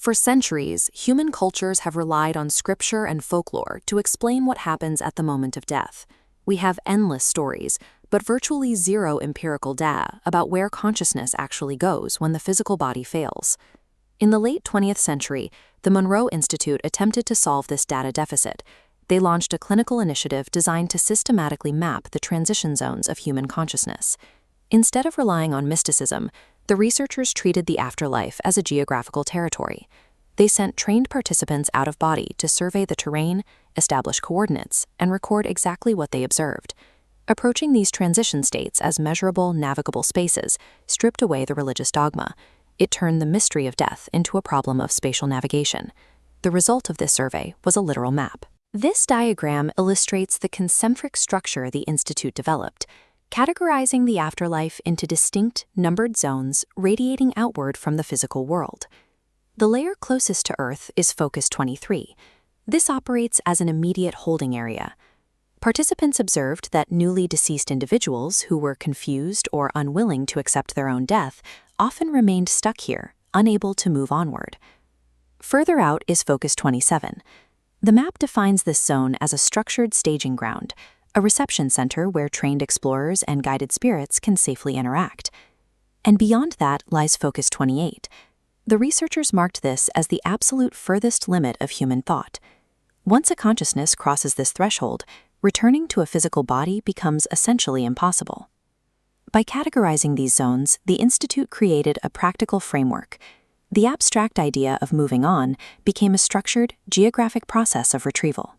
For centuries, human cultures have relied on scripture and folklore to explain what happens at the moment of death. We have endless stories, but virtually zero empirical data about where consciousness actually goes when the physical body fails. In the late 20th century, the Monroe Institute attempted to solve this data deficit. They launched a clinical initiative designed to systematically map the transition zones of human consciousness. Instead of relying on mysticism, the researchers treated the afterlife as a geographical territory. They sent trained participants out of body to survey the terrain, establish coordinates, and record exactly what they observed. Approaching these transition states as measurable, navigable spaces stripped away the religious dogma. It turned the mystery of death into a problem of spatial navigation. The result of this survey was a literal map. This diagram illustrates the concentric structure the Institute developed, categorizing the afterlife into distinct, numbered zones radiating outward from the physical world. The layer closest to Earth is Focus 23. This operates as an immediate holding area. Participants observed that newly deceased individuals who were confused or unwilling to accept their own death often remained stuck here, unable to move onward. Further out is Focus 27. The map defines this zone as a structured staging ground, a reception center where trained explorers and guided spirits can safely interact. And beyond that lies Focus 28. The researchers marked this as the absolute furthest limit of human thought. Once a consciousness crosses this threshold, returning to a physical body becomes essentially impossible. By categorizing these zones, the Institute created a practical framework. The abstract idea of moving on became a structured, geographic process of retrieval.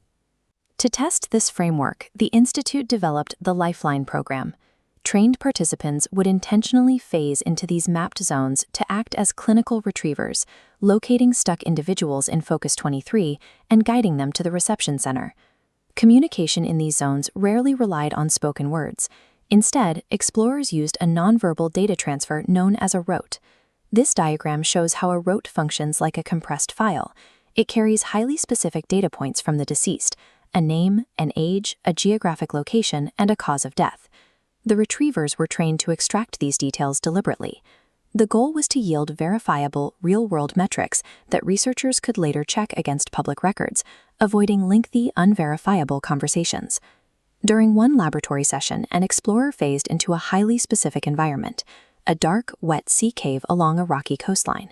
To test this framework, the Institute developed the Lifeline program. Trained participants would intentionally phase into these mapped zones to act as clinical retrievers, locating stuck individuals in Focus 23 and guiding them to the reception center. Communication in these zones rarely relied on spoken words. Instead, explorers used a nonverbal data transfer known as a rote. This diagram shows how a rote functions like a compressed file. It carries highly specific data points from the deceased: a name, an age, a geographic location, and a cause of death. The retrievers were trained to extract these details deliberately. The goal was to yield verifiable, real-world metrics that researchers could later check against public records, avoiding lengthy, unverifiable conversations. During one laboratory session, an explorer phased into a highly specific environment, a dark, wet sea cave along a rocky coastline.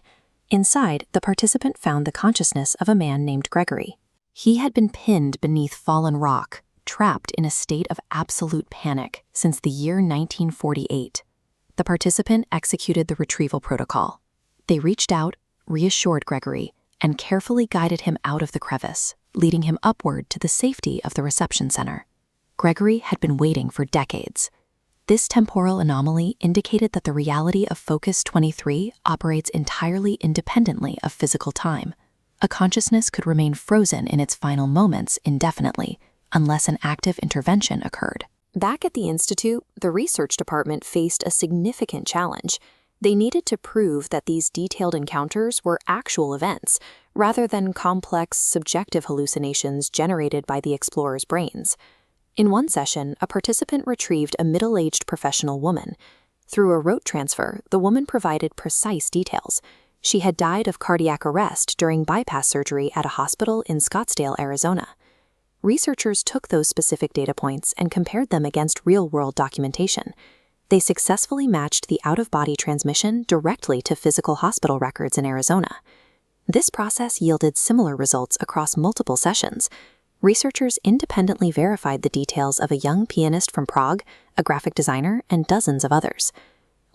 Inside, the participant found the consciousness of a man named Gregory. He had been pinned beneath fallen rock, trapped in a state of absolute panic since the year 1948. The participant executed the retrieval protocol. They reached out, reassured Gregory, and carefully guided him out of the crevice, leading him upward to the safety of the reception center. Gregory had been waiting for decades. This temporal anomaly indicated that the reality of Focus 23 operates entirely independently of physical time. A consciousness could remain frozen in its final moments indefinitely, unless an active intervention occurred. Back at the Institute, the research department faced a significant challenge. They needed to prove that these detailed encounters were actual events, rather than complex, subjective hallucinations generated by the explorers' brains. In one session, a participant retrieved a middle-aged professional woman. Through a rote transfer, the woman provided precise details. She had died of cardiac arrest during bypass surgery at a hospital in Scottsdale, Arizona. Researchers took those specific data points and compared them against real-world documentation. They successfully matched the out-of-body transmission directly to physical hospital records in Arizona. This process yielded similar results across multiple sessions. Researchers independently verified the details of a young pianist from Prague, a graphic designer, and dozens of others.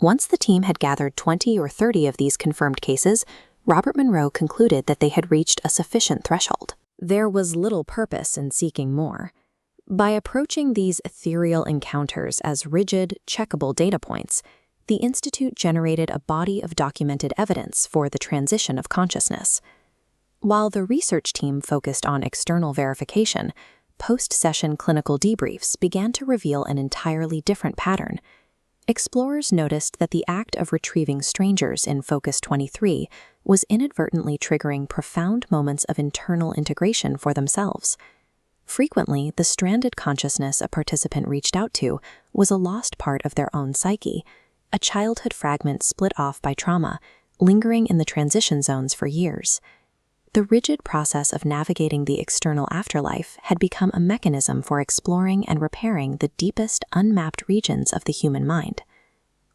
Once the team had gathered 20 or 30 of these confirmed cases, Robert Monroe concluded that they had reached a sufficient threshold. There was little purpose in seeking more. By approaching these ethereal encounters as rigid, checkable data points, the Institute generated a body of documented evidence for the transition of consciousness. While the research team focused on external verification, post-session clinical debriefs began to reveal an entirely different pattern. Explorers noticed that the act of retrieving strangers in Focus 23 was inadvertently triggering profound moments of internal integration for themselves. Frequently, the stranded consciousness a participant reached out to was a lost part of their own psyche, a childhood fragment split off by trauma, lingering in the transition zones for years. The rigid process of navigating the external afterlife had become a mechanism for exploring and repairing the deepest unmapped regions of the human mind.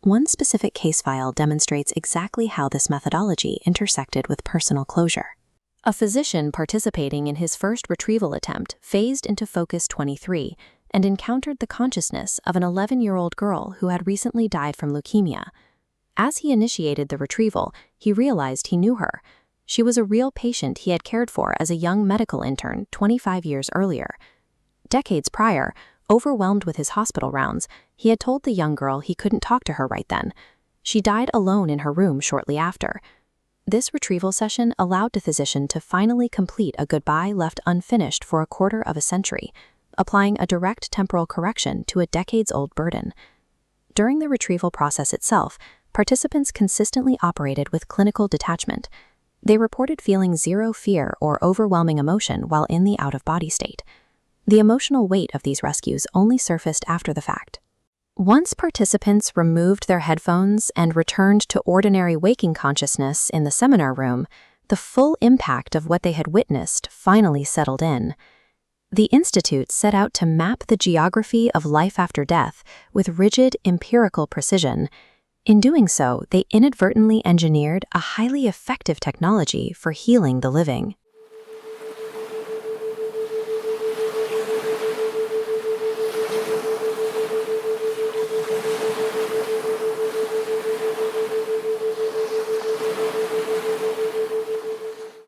One specific case file demonstrates exactly how this methodology intersected with personal closure. A physician participating in his first retrieval attempt phased into Focus 23 and encountered the consciousness of an 11-year-old girl who had recently died from leukemia. As he initiated the retrieval, he realized he knew her. She was a real patient he had cared for as a young medical intern 25 years earlier. Decades prior, overwhelmed with his hospital rounds, he had told the young girl he couldn't talk to her right then. She died alone in her room shortly after. This retrieval session allowed the physician to finally complete a goodbye left unfinished for a quarter of a century, applying a direct temporal correction to a decades-old burden. During the retrieval process itself, participants consistently operated with clinical detachment. They reported feeling zero fear or overwhelming emotion while in the out-of-body state. The emotional weight of these rescues only surfaced after the fact. Once participants removed their headphones and returned to ordinary waking consciousness in the seminar room, the full impact of what they had witnessed finally settled in. The Institute set out to map the geography of life after death with rigid empirical precision. In doing so, they inadvertently engineered a highly effective technology for healing the living.